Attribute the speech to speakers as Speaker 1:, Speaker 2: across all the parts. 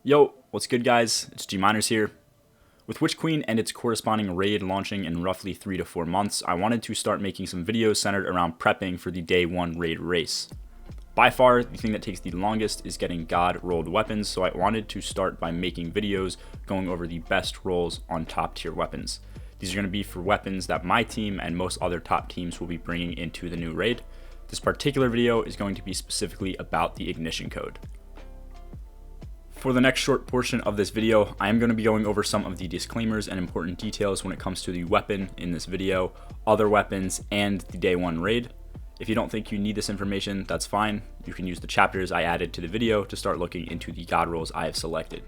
Speaker 1: Yo, what's good guys? It's G Miners here. With Witch Queen and its corresponding raid launching in roughly 3 to 4 months, I wanted to start making some videos centered around prepping for the day 1 raid race. By far, the thing that takes the longest is getting God rolled weapons, so I wanted to start by making videos going over the best rolls on top tier weapons. These are going to be for weapons that my team and most other top teams will be bringing into the new raid. This particular video is going to be specifically about the ignition code. For the next short portion of this video, I am going to be going over some of the disclaimers and important details when it comes to the weapon in this video, other weapons, and the day 1 raid. If you don't think you need this information, that's fine. You can use the chapters I added to the video to start looking into the god rolls I have selected.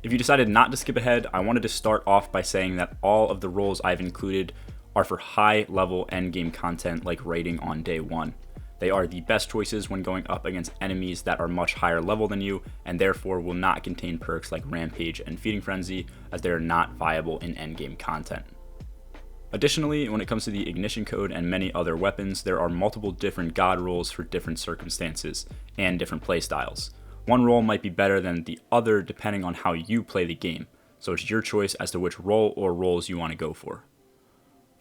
Speaker 1: If you decided not to skip ahead, I wanted to start off by saying that all of the rolls I've included are for high level endgame content like raiding on day 1. They are the best choices when going up against enemies that are much higher level than you, and therefore will not contain perks like Rampage and Feeding Frenzy, as they are not viable in endgame content. Additionally, when it comes to the ignition code and many other weapons, there are multiple different god rolls for different circumstances and different playstyles. One roll might be better than the other depending on how you play the game, so it's your choice as to which roll or rolls you want to go for.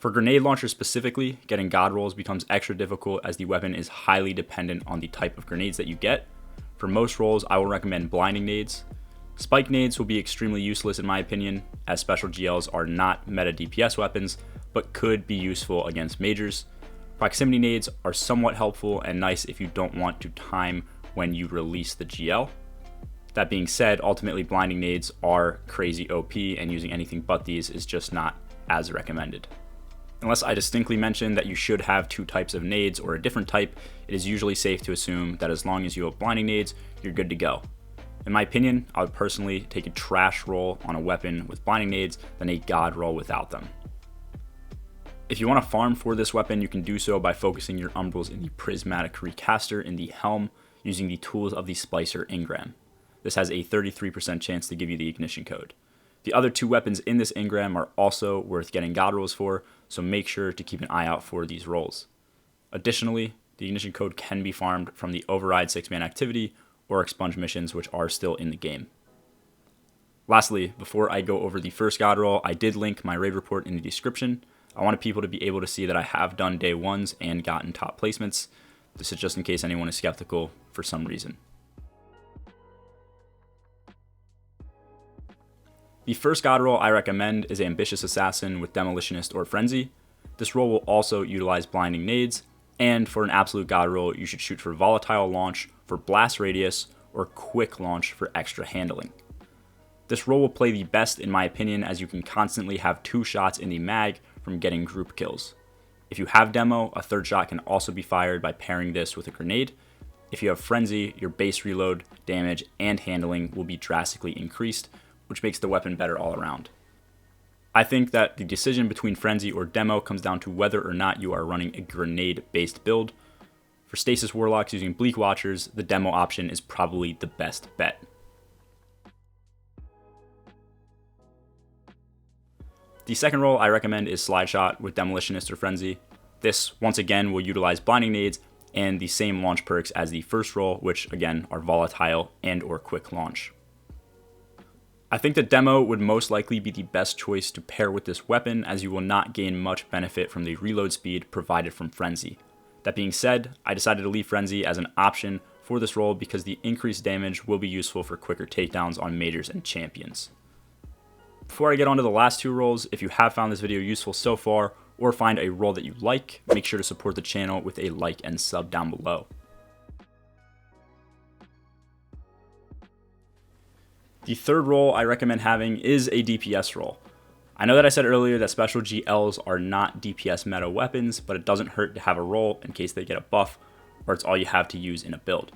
Speaker 1: For grenade launchers specifically, getting god rolls becomes extra difficult as the weapon is highly dependent on the type of grenades that you get. For most rolls, I will recommend blinding nades. Spike nades will be extremely useless in my opinion, as special GLs are not meta DPS weapons, but could be useful against majors. Proximity nades are somewhat helpful and nice if you don't want to time when you release the GL. That being said, ultimately blinding nades are crazy OP, and using anything but these is just not as recommended. Unless I distinctly mention that you should have 2 types of nades or a different type, it is usually safe to assume that as long as you have blinding nades, you're good to go. In my opinion, I would personally take a trash roll on a weapon with blinding nades than a god roll without them. If you want to farm for this weapon, you can do so by focusing your umbrals in the prismatic recaster in the helm using the tools of the splicer engram. This has a 33% chance to give you the ignition code. The other 2 weapons in this engram are also worth getting god rolls for, so make sure to keep an eye out for these rolls. Additionally, the ignition code can be farmed from the override 6-man activity or expunge missions, which are still in the game. Lastly, before I go over the first god roll, I did link my raid report in the description. I wanted people to be able to see that I have done day 1s and gotten top placements. This is just in case anyone is skeptical for some reason. The first god roll I recommend is Ambitious Assassin with Demolitionist or Frenzy. This roll will also utilize blinding nades, and for an absolute god roll, you should shoot for Volatile Launch for blast radius or Quick Launch for extra handling. This roll will play the best in my opinion, as you can constantly have 2 shots in the mag from getting group kills. If you have Demo, a 3rd shot can also be fired by pairing this with a grenade. If you have Frenzy, your base reload, damage, and handling will be drastically increased, which makes the weapon better all around. I think that the decision between Frenzy or Demo comes down to whether or not you are running a grenade-based build. For Stasis Warlocks using Bleak Watchers, the Demo option is probably the best bet. The second roll I recommend is Slide Shot with Demolitionist or Frenzy. This, once again, will utilize blinding nades and the same launch perks as the first roll, which again are Volatile and or Quick Launch. I think that Demo would most likely be the best choice to pair with this weapon, as you will not gain much benefit from the reload speed provided from Frenzy. That being said, I decided to leave Frenzy as an option for this roll because the increased damage will be useful for quicker takedowns on majors and champions. Before I get on to the last 2 rolls, if you have found this video useful so far or find a roll that you like, make sure to support the channel with a like and sub down below. The third roll I recommend having is a DPS roll. I know that I said earlier that special GLs are not DPS meta weapons, but it doesn't hurt to have a roll in case they get a buff, or it's all you have to use in a build.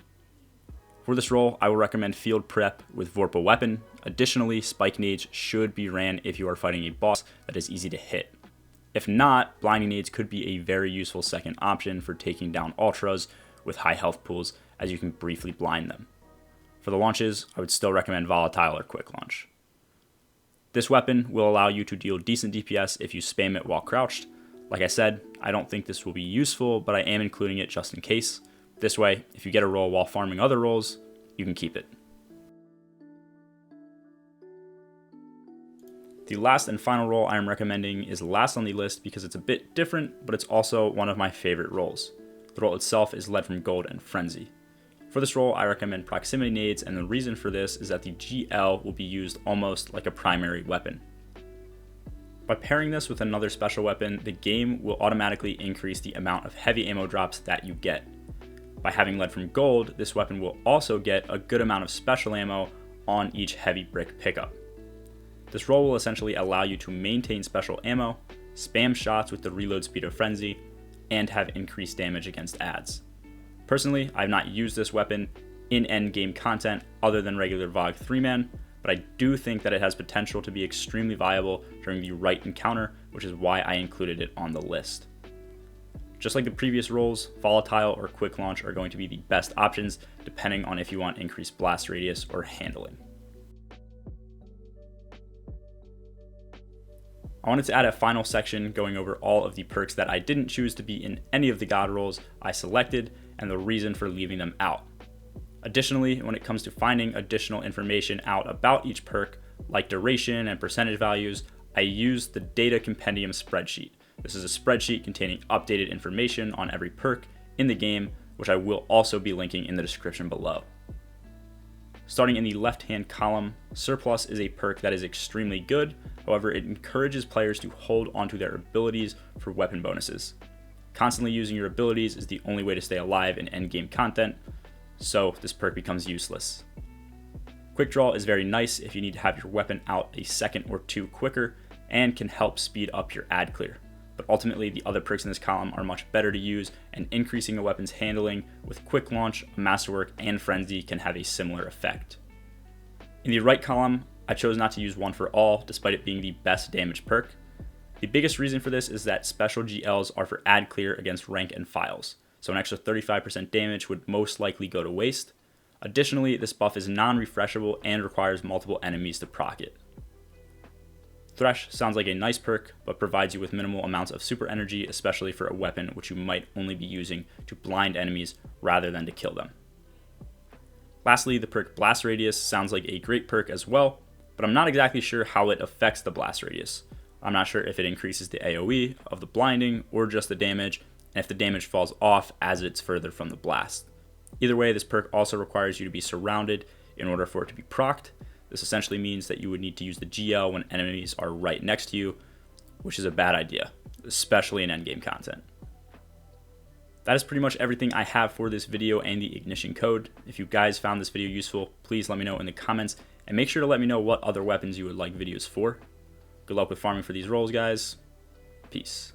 Speaker 1: For this roll, I will recommend Field Prep with Vorpal Weapon. Additionally, Spike Nades should be ran if you are fighting a boss that is easy to hit. If not, Blinding Nades could be a very useful second option for taking down Ultras with high health pools, as you can briefly blind them. For the launches, I would still recommend Volatile or Quick Launch. This weapon will allow you to deal decent DPS if you spam it while crouched. Like I said, I don't think this will be useful, but I am including it just in case. This way, if you get a roll while farming other rolls, you can keep it. The last and final roll I am recommending is last on the list because it's a bit different, but it's also one of my favorite rolls. The roll itself is Lead from Gold and Frenzy. For this roll, I recommend Proximity Nades, and the reason for this is that the GL will be used almost like a primary weapon. By pairing this with another special weapon, the game will automatically increase the amount of heavy ammo drops that you get. By having Lead from Gold, this weapon will also get a good amount of special ammo on each heavy brick pickup. This roll will essentially allow you to maintain special ammo, spam shots with the reload speed of Frenzy, and have increased damage against adds. Personally, I have not used this weapon in endgame content other than regular VOG 3-man, but I do think that it has potential to be extremely viable during the right encounter, which is why I included it on the list. Just like the previous rolls, Volatile or Quick Launch are going to be the best options depending on if you want increased blast radius or handling. I wanted to add a final section going over all of the perks that I didn't choose to be in any of the God rolls I selected and the reason for leaving them out. Additionally, when it comes to finding additional information out about each perk, like duration and percentage values, I used the Data Compendium spreadsheet. This is a spreadsheet containing updated information on every perk in the game, which I will also be linking in the description below. Starting in the left-hand column, Surplus is a perk that is extremely good. However, it encourages players to hold onto their abilities for weapon bonuses. Constantly using your abilities is the only way to stay alive in endgame content, so this perk becomes useless. Quick Draw is very nice if you need to have your weapon out a second or two quicker and can help speed up your ad clear. But ultimately, the other perks in this column are much better to use, and increasing a weapon's handling with Quick Launch, Masterwork, and Frenzy can have a similar effect. In the right column, I chose not to use One for All, despite it being the best damage perk. The biggest reason for this is that special GLs are for ad clear against rank and files, so an extra 35% damage would most likely go to waste. Additionally, this buff is non-refreshable and requires multiple enemies to proc it. Thresh sounds like a nice perk, but provides you with minimal amounts of super energy, especially for a weapon which you might only be using to blind enemies rather than to kill them. Lastly, the perk Blast Radius sounds like a great perk as well, but I'm not exactly sure how it affects the blast radius. I'm not sure if it increases the AoE of the blinding or just the damage, and if the damage falls off as it's further from the blast. Either way, this perk also requires you to be surrounded in order for it to be procced. This essentially means that you would need to use the GL when enemies are right next to you, which is a bad idea, especially in endgame content. That is pretty much everything I have for this video and the ignition code. If you guys found this video useful, please let me know in the comments, and make sure to let me know what other weapons you would like videos for. Good luck with farming for these rolls, guys. Peace.